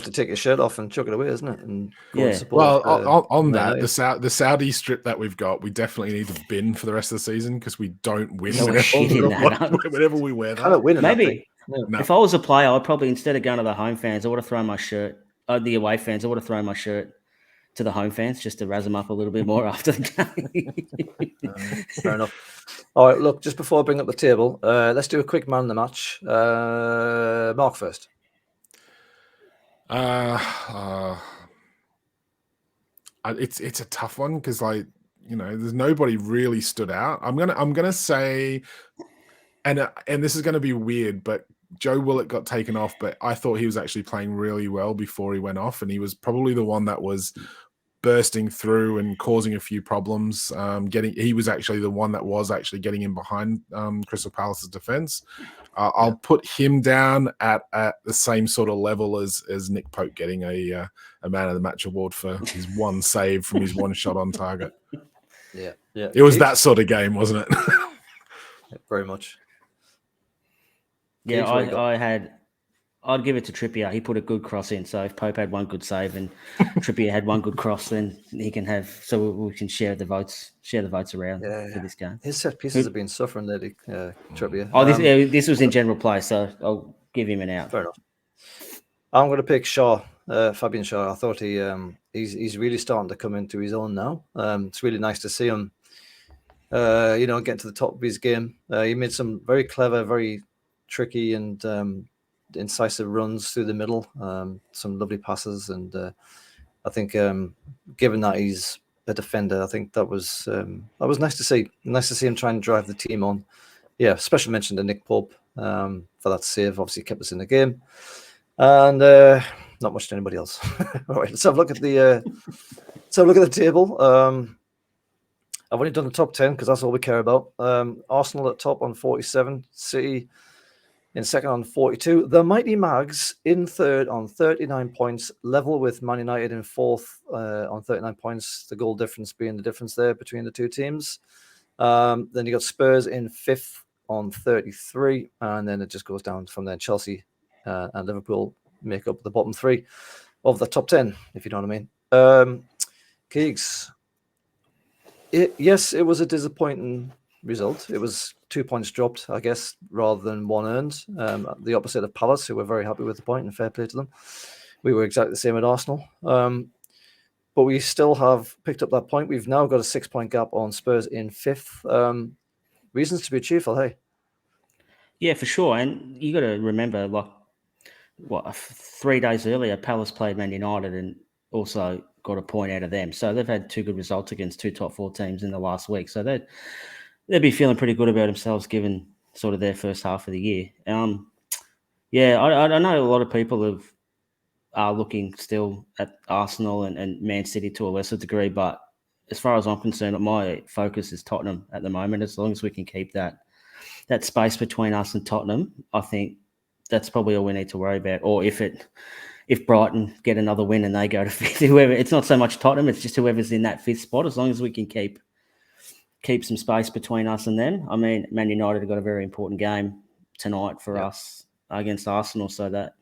to take your shirt off and chuck it away, isn't it? And go and Yeah. support. Well, on Man that, United. the Saudi strip that we've got, we definitely need to bin for the rest of the season because we don't win No, we're shit in that. whenever we wear that. Cannot win in that thing. Maybe if I was a player, I'd probably, instead of going to the home fans, I would have thrown my shirt. The away fans, I would have thrown my shirt to the home fans just to razz them up a little bit more after the game. Fair enough. All right, look, just before I bring up the table, let's do a quick man of the match. Mark first. It's a tough one because, like, there's nobody really stood out. I'm gonna say, and this is gonna be weird, but Joe Willett got taken off, but I thought he was actually playing really well before he went off, and he was probably the one that was bursting through and causing a few problems. He was actually the one that was actually getting in behind Crystal Palace's defense. I'll put him down at the same sort of level as Nick Pope getting a man of the match award for his one save from his one shot on target. Yeah. It was that sort of game, wasn't it? Very much. Yeah, I'd give it to Trippier. He put a good cross in. So if Pope had one good save and Trippier had one good cross, then he can have. So we can share the votes around for this game. His set pieces have been suffering lately, Trippier. Oh, this was in general play, so I'll give him an out. Fair enough. I'm going to pick Shaw, Fabian Shaw. I thought he's really starting to come into his own now. It's really nice to see him, get to the top of his game. He made some very clever, very tricky and incisive runs through the middle, some lovely passes, and I think given that he's a defender, I think that was nice to see. Nice to see him trying to drive the team on. Yeah, special mention to Nick Pope for that save. Obviously kept us in the game, and not much to anybody else. All right, let's have a look at the table. I've only done the top 10 because that's all we care about. Arsenal at top on 47, City in second on 42. The Mighty Mags in third on 39 points, level with Man United in fourth on 39 points. The goal difference being the difference there between the two teams. Then you got Spurs in fifth on 33, and then it just goes down from there. Chelsea and Liverpool make up the bottom three of the top 10, if you know what I mean. Keegs, yes, it was a disappointing result. It was 2 points dropped, I guess, rather than one earned. The opposite of Palace, who were very happy with the point, and fair play to them. We were exactly the same at Arsenal. But we still have picked up that point. We've now got a 6 point gap on Spurs in fifth. Reasons to be cheerful, hey? Yeah, for sure. And you got to remember, 3 days earlier, Palace played Man United and also got a point out of them. So they've had two good results against two top four teams in the last week. So they'd be feeling pretty good about themselves given sort of their first half of the year. I know a lot of people are looking still at Arsenal and Man City to a lesser degree, but as far as I'm concerned, my focus is Tottenham at the moment. As long as we can keep that space between us and Tottenham, I think that's probably all we need to worry about. Or if Brighton get another win and they go to fifth, whoever, it's not so much Tottenham, it's just whoever's in that fifth spot. As long as we can keep some space between us and them. I mean, Man United have got a very important game tonight for us against Arsenal, so that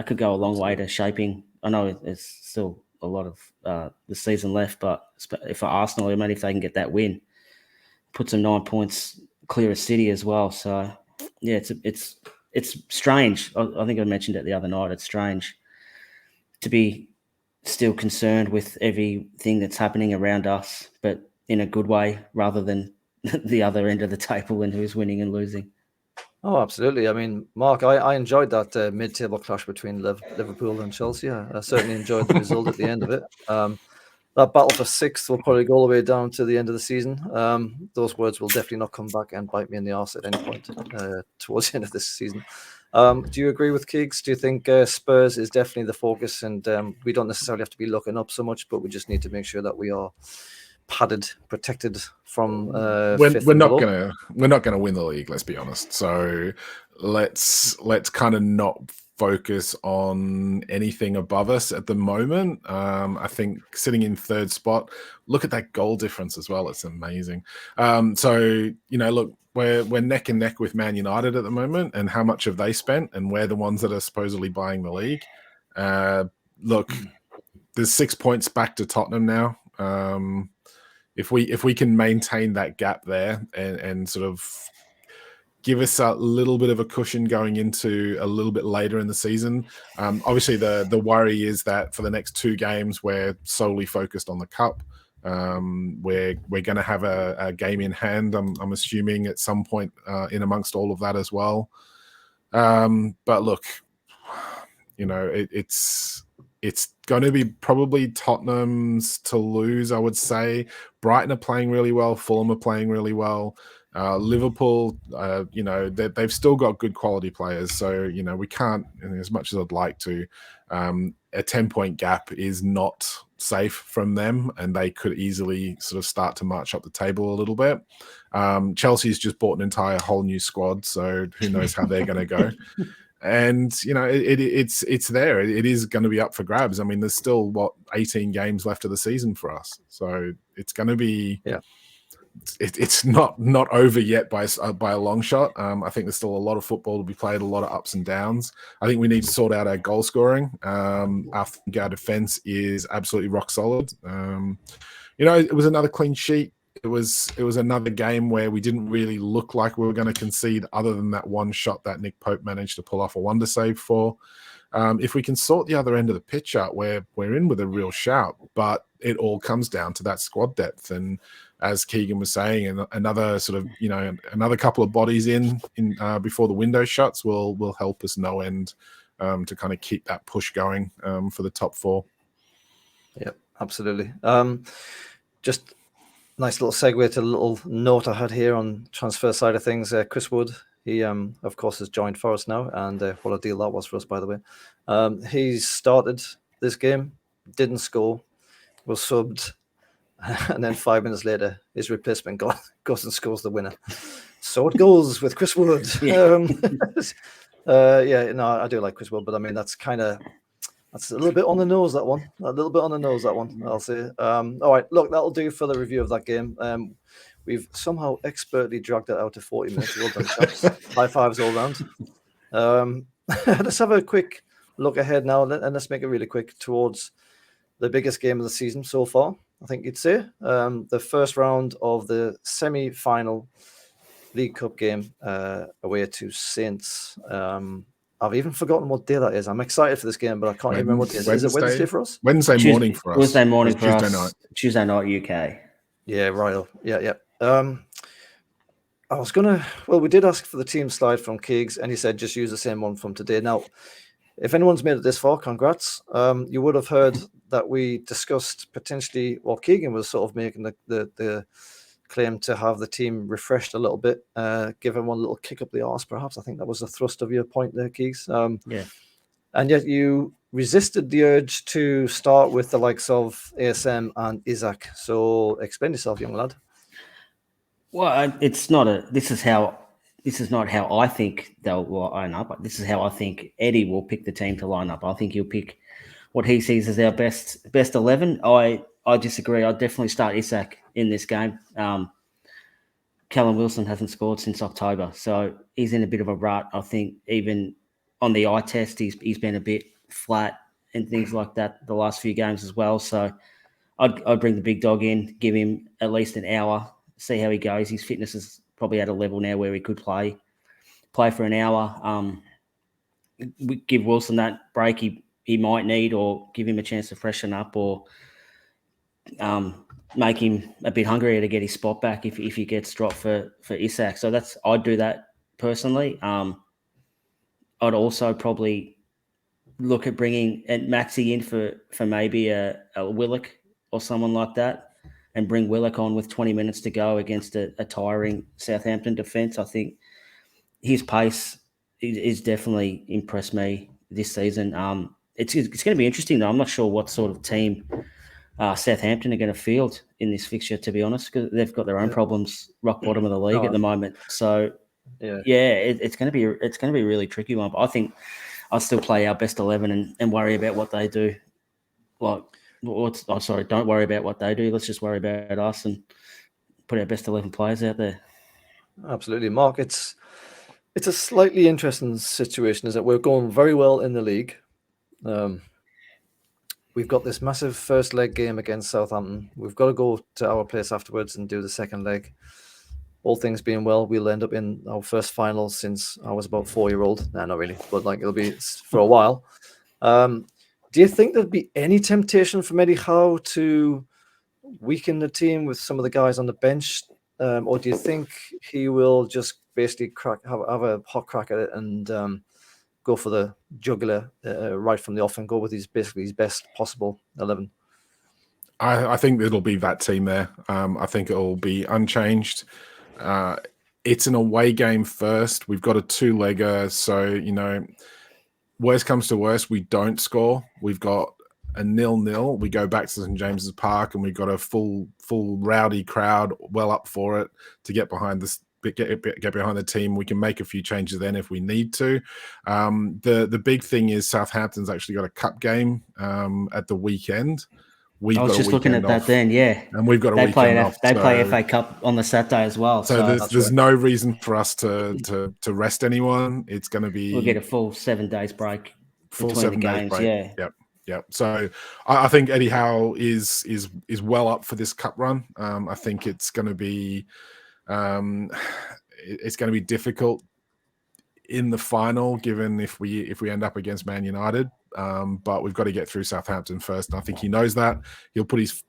could go a long way to shaping. I know there's still a lot of the season left, but for Arsenal, I mean, if they can get that win, put some 9 points clear of City as well. So yeah, it's strange. I think I mentioned it the other night. It's strange to be still concerned with everything that's happening around us, but in a good way rather than the other end of the table and who's winning and losing. Oh, absolutely. I mean, Mark, I enjoyed that mid-table clash between Liverpool and Chelsea. I certainly enjoyed the result at the end of it. That battle for sixth will probably go all the way down to the end of the season. Those words will definitely not come back and bite me in the arse at any point towards the end of this season. Do you agree with Keegs? Do you think Spurs is definitely the focus, and we don't necessarily have to be looking up so much, but we just need to make sure that we are padded, protected from we're not gonna win the league, let's be honest. So let's kind of not focus on anything above us at the moment. I think sitting in third spot, look at that goal difference as well. It's amazing. So, look, we're neck and neck with Man United at the moment, and how much have they spent? And we're the ones that are supposedly buying the league. Look, there's 6 points back to Tottenham now. If we can maintain that gap there and sort of give us a little bit of a cushion going into a little bit later in the season. Obviously, the worry is that for the next 2 games, we're solely focused on the cup. We're going to have a game in hand, I'm assuming, at some point in amongst all of that as well. But look, it's going to be probably Tottenham's to lose, I would say. Brighton are playing really well. Fulham are playing really well. Liverpool, they've still got good quality players. So, we can't, as much as I'd like to, a 10-point gap is not safe from them, and they could easily sort of start to march up the table a little bit. Chelsea's just bought an entire whole new squad, so who knows how they're going to go. And it's there. It is going to be up for grabs. I mean, there's still 18 games left of the season for us, so it's going to be. Yeah. It's not over yet by a long shot. I think there's still a lot of football to be played, a lot of ups and downs. I think we need to sort out our goal scoring. Our defense is absolutely rock solid. It was another clean sheet. It was another game where we didn't really look like we were going to concede, other than that one shot that Nick Pope managed to pull off a wonder save for. If we can sort the other end of the pitch out, we're in with a real shout. But it all comes down to that squad depth. And as Keegan was saying, and another sort of, another couple of bodies in before the window shuts will help us no end to kind of keep that push going for the top 4. Yep, absolutely. Just nice little segue to a little note I had here on transfer side of things. Chris Wood, he of course has joined Forest now, and what a deal that was for us, by the way. He's started this game, didn't score, was subbed, and then 5 minutes later, his replacement goes and scores the winner. So it goes with Chris Wood. Yeah. I do like Chris Wood, but I mean, that's a little bit on the nose, that one. A little bit on the nose, that one, I'll say. All right, look, that'll do for the review of that game. We've somehow expertly dragged it out to 40 minutes. Well done, chaps. High fives all round. Let's have a quick look ahead now, and let's make it really quick towards the biggest game of the season so far, I think you'd say. The first round of the semi-final League Cup game away to Saints. I've even forgotten what day that is. I'm excited for this game, but I can't even remember what day it is. Is it Wednesday for us? Wednesday morning for us. Wednesday morning for Tuesday us. Night. Tuesday night UK. Yeah, right. Yeah. I was we did ask for the team slide from Keegs, and he said just use the same one from today. Now, if anyone's made it this far, congrats. You would have heard that we discussed potentially, Keegan was sort of making the claim to have the team refreshed a little bit, give him one little kick up the arse, perhaps. I think that was the thrust of your point there, Keegs. Yeah. And yet you resisted the urge to start with the likes of ASM and Isaac. So explain yourself, young lad. Well, this is not how I think they'll line up. This is how I think Eddie will pick the team to line up. I think he'll pick what he sees as our best 11. I disagree. I'd definitely start Isaac in this game. Callum Wilson hasn't scored since October, so he's in a bit of a rut. I think even on the eye test, he's been a bit flat and things like that the last few games as well. So I'd bring the big dog in, give him at least an hour, see how he goes. His fitness is probably at a level now where he could play for an hour. We give Wilson that break he might need, or give him a chance to freshen up, or make him a bit hungrier to get his spot back if he gets dropped for Isaac. So I'd do that personally. I'd also probably look at bringing Maxi in for maybe a Willock or someone like that, and bring Willock on with 20 minutes to go against a tiring Southampton defence. I think his pace is definitely impressed me this season. It's going to be interesting, though. I'm not sure what sort of team Southampton are going to field in this fixture, to be honest, because they've got their own problems, rock bottom of the league at the moment. So, it's going to be a really tricky one. But I think I'll still play our best 11 and worry about what they do. Don't worry about what they do. Let's just worry about us and put our best 11 players out there. Absolutely, Mark. It's a slightly interesting situation, is that we're going very well in the league. We've got this massive first leg game against Southampton. We've got to go to our place afterwards and do the second leg. All things being well, we'll end up in our first final since I was about 4-year-old. No, not really, but like it'll be for a while. Do you think there'd be any temptation from Eddie Howe to weaken the team with some of the guys on the bench? Or do you think he will just basically have a hot crack at it and go for the jugular right from the off and go with his best possible 11? I think it'll be that team there. I think it'll be unchanged. It's an away game first. We've got a 2-legger, so worst comes to worst, we don't score. We've got a 0-0. We go back to St James's Park, and we've got a full rowdy crowd, well up for it to get behind this. Get behind the team. We can make a few changes then if we need to. The big thing is Southampton's actually got a cup game at the weekend. I was just looking at that then, yeah. And we've got a weekend off. They play FA Cup on the Saturday as well. So there's no reason for us to rest anyone. It's going to be... We'll get a full 7 days break between the games, yeah. Yep. So I think Eddie Howe is well up for this cup run. I think it's going to be difficult in the final, given if we end up against Man United. But we've got to get through Southampton first, and I think he knows that. He'll put his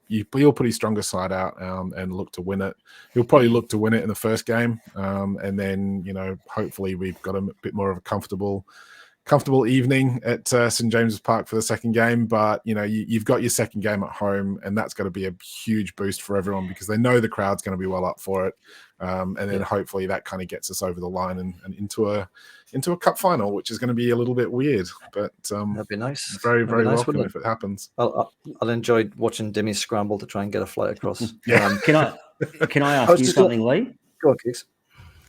stronger side out and look to win it. He'll probably look to win it in the first game, and then hopefully we've got a bit more of a comfortable evening at St James's Park for the second game. But you've got your second game at home, and that's going to be a huge boost for everyone because they know the crowd's going to be well up for it. And then hopefully that kind of gets us over the line and into a cup final, which is going to be a little bit weird, but that'd be nice. Very, very nice, welcome if it happens. I'll enjoy watching Dimmy scramble to try and get a flight across. Can I ask you something, Lee? Go on, Keeks.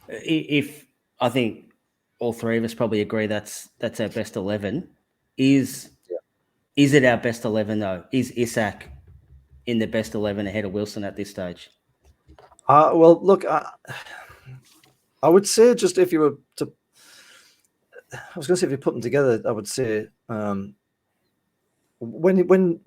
If I think all three of us probably agree that's our best 11. Is it our best 11 though? Is Isak in the best 11 ahead of Wilson at this stage? Well, look, I would say just if you were to, I was going to say if you put them together, I would say when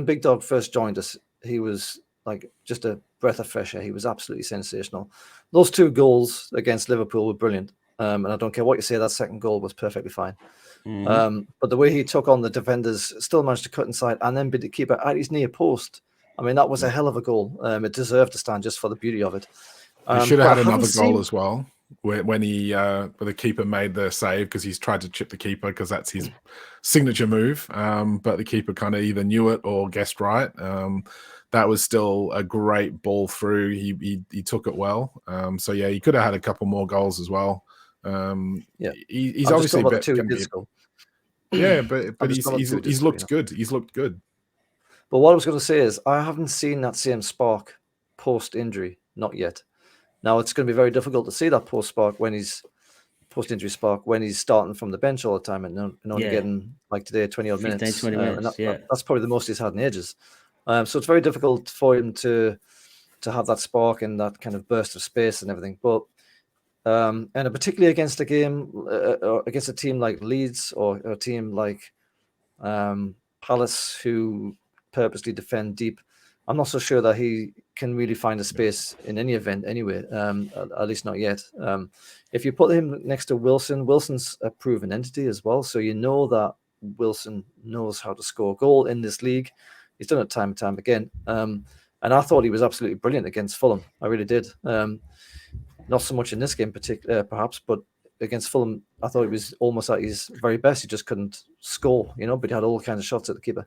Big Dog first joined us, he was like just a breath of fresh air. He was absolutely sensational. Those 2 goals against Liverpool were brilliant. And I don't care what you say, that second goal was perfectly fine. Mm-hmm. But the way he took on the defenders, still managed to cut inside and then beat the keeper at his near post. I mean, that was a hell of a goal. It deserved to stand just for the beauty of it. He should have had another goal as well when the keeper made the save, because he's tried to chip the keeper because that's his signature move. But the keeper kind of either knew it or guessed right. That was still a great ball through. He took it well. He could have had a couple more goals as well. He's obviously but he's looked good. He's looked good. But what I was going to say is I haven't seen that same spark post-injury, not yet. Now it's going to be very difficult to see that post-injury spark when he's starting from the bench all the time and only getting, like today, 20-odd minutes. 15, 20 minutes, that's probably the most he's had in ages. So it's very difficult for him to have that spark and that kind of burst of space and everything. But and particularly against a team like Leeds or a team like Palace, who purposely defend deep, I'm not so sure that he can really find a space in any event anyway, at least not yet. If you put him next to Wilson's a proven entity as well, so you know that Wilson knows how to score a goal in this league. He's done it time and time again. And I thought he was absolutely brilliant against Fulham. I really did. Not so much in this game perhaps, but against Fulham, I thought he was almost at his very best. He just couldn't score, but he had all kinds of shots at the keeper.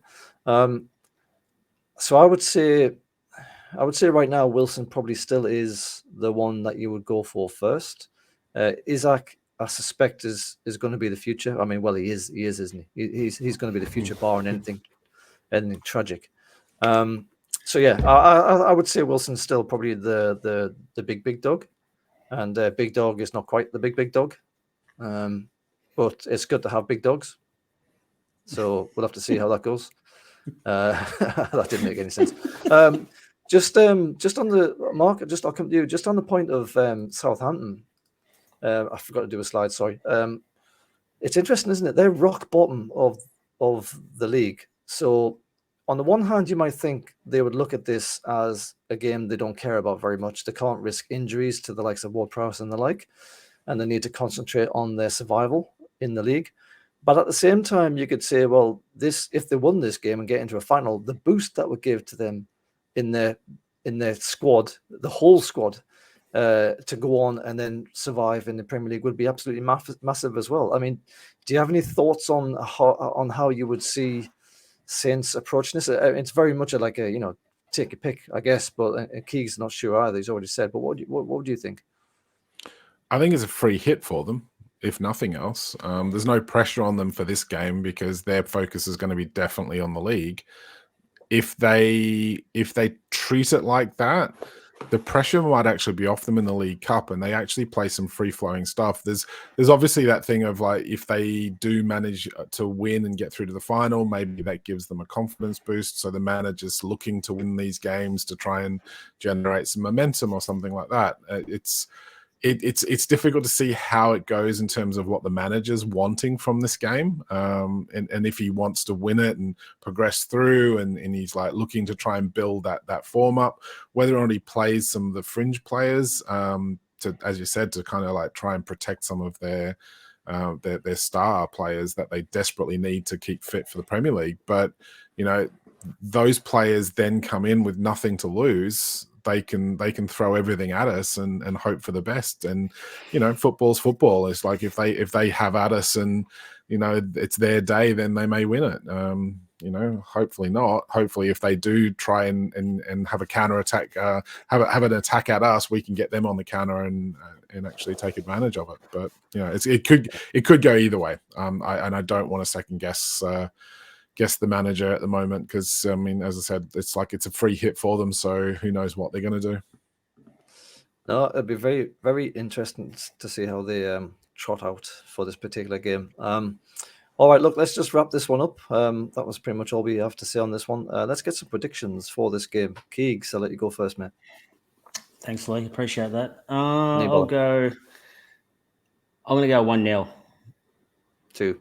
So I would say right now Wilson probably still is the one that you would go for first. Isak, I suspect, is going to be the future. I mean, well, he is, isn't he? He's going to be the future, barring anything tragic. So yeah, I would say Wilson's still probably the big dog, and Big Dog is not quite the big dog. but it's good to have big dogs. So we'll have to see how that goes. That didn't make any sense. Just on the market, I'll come to you. Just on the point of Southampton, I forgot to do a slide. Sorry. It's interesting, isn't it? They're rock bottom of the league. So on the one hand, you might think they would look at this as a game they don't care about very much. They can't risk injuries to the likes of Ward-Prowse and the like, and they need to concentrate on their survival in the league. But at the same time, you could say, well, if they won this game and get into a final, the boost that would give to them in their squad, the whole squad, to go on and then survive in the Premier League would be absolutely massive as well. I mean, do you have any thoughts on how you would see Saints approaching this? It's very much like a take a pick, I guess. But Keegan's not sure either. He's already said. But what would you think? I think it's a free hit for them, if nothing else. There's no pressure on them for this game because their focus is going to be definitely on the league. If they treat it like that, the pressure might actually be off them in the League Cup, and they actually play some free-flowing stuff. There's obviously that thing of like, if they do manage to win and get through to the final, maybe that gives them a confidence boost. So the manager's looking to win these games to try and generate some momentum or something like that. It's difficult to see how it goes in terms of what the manager's wanting from this game, and if he wants to win it and progress through, and he's like looking to try and build that form up, whether or not he plays some of the fringe players to, as you said, to kind of like try and protect some of their star players that they desperately need to keep fit for the Premier League. But those players then come in with nothing to lose. They can throw everything at us and hope for the best. And football's football. It's like if they have at us and it's their day, then they may win it. Hopefully not. Hopefully, if they do try and have a counter attack, have an attack at us, we can get them on the counter and actually take advantage of it. But it could go either way. I don't want to second guess the manager at the moment because, I mean, as I said, it's like it's a free hit for them, so who knows what they're going to do. No, it'd be very, very interesting to see how they trot out for this particular game. All right, look, let's just wrap this one up. That was pretty much all we have to say on this one. Let's get some predictions for this game. Keegs, I'll let you go first, mate. Thanks, Lee. Appreciate that. I'm going to go 1-0. 2.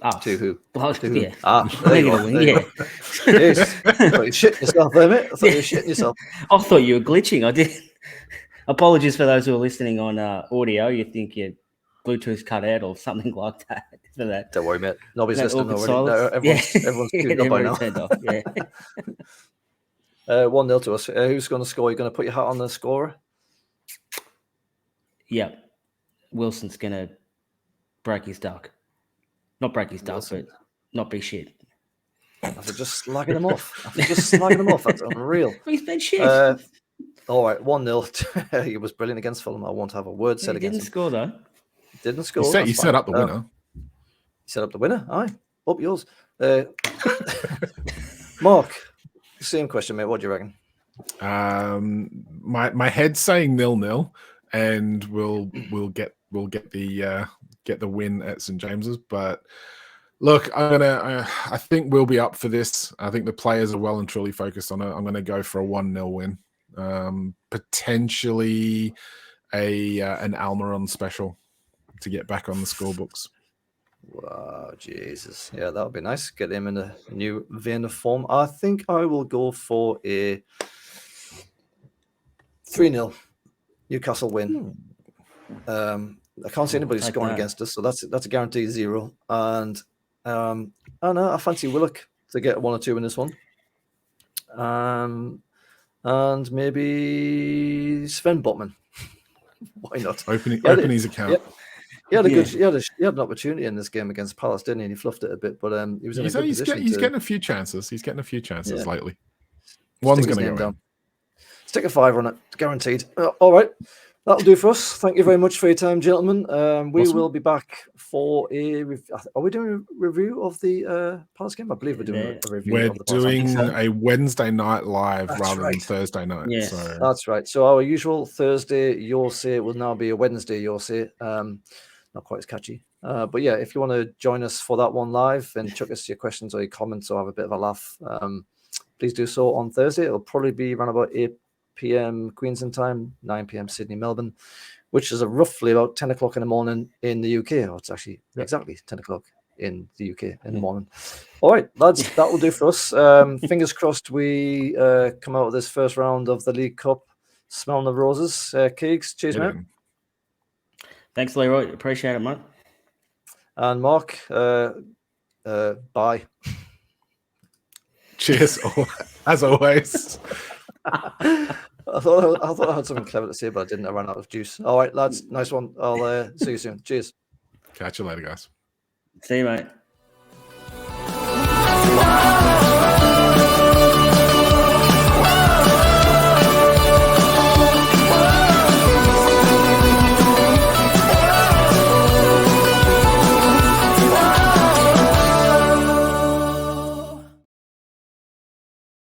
Oh, to who? Yeah. There you go. Yeah. Yes. I thought you shit yourself there, mate. I thought you were shitting yourself. I thought you were glitching. I did. Apologies for those who are listening on audio. You think your Bluetooth cut out or something like that. For that. Don't worry, mate. Nobody's listening already. Everyone's tuned up by now. Yeah. 1-0 to us. Who's going to score? You're going to put your hat on the scorer? Yeah. Wilson's going to break his duck. Not break his duck, but not be shit. After just slagging him off. That's unreal. He's been shit. All right, 1-0. He was brilliant against Fulham. I won't have a word said against him. Didn't score, though. Didn't score. You set up the winner. You set up the winner? Aye. Up yours. Mark, same question, mate. What do you reckon? My head's saying 0-0, and we'll get the win at St James's. But look, I think we'll be up for this. I think the players are well and truly focused on it. I'm going to go for a 1-0 win, potentially an Almiron special to get back on the scorebooks. Wow, Jesus. Yeah, that would be nice. Get him in a new vein of form. I think I will go for a 3-0 Newcastle win. I can't see anybody scoring against us, so that's a guaranteed 0. And I fancy Willock to get 1 or 2 in this one. And maybe Sven Botman. Why not? Open his account. Yeah. He had an opportunity in this game against Palace, didn't he? And he fluffed it a bit, but he was in a good position. He's getting a few chances. He's getting a few chances lately. One's going to go in. Stick a 5 on it, guaranteed. All right. That'll do for us. Thank you very much for your time, gentlemen. We Awesome. will be back for a review. Are we doing a review of the Palace game? I believe we're doing a review We're of the Palace game. doing a Wednesday night live That's rather than right. Thursday night. Yes. So That's right. So our usual Thursday Your Say will now be a Wednesday Your Say. Not quite as catchy. But yeah, if you want to join us for that one live and chuck us your questions or your comments or have a bit of a laugh, please do so on Thursday. It'll probably be around about 8 p.m. Queensland time, 9 p.m. Sydney, Melbourne, which is roughly about 10 o'clock in the morning in the UK. Or it's actually exactly 10 o'clock in the UK in the morning. All right, lads, that will do for us. Fingers crossed we come out of this first round of the League Cup smelling the roses. Keegs, cheers, mate. Thanks, Leroy. Appreciate it, mate. And Mark, bye. cheers, as always. I thought I had something clever to say, but I didn't. I ran out of juice. All right, lads, nice one. I'll see you soon. Cheers. Catch you later, guys. See you, mate.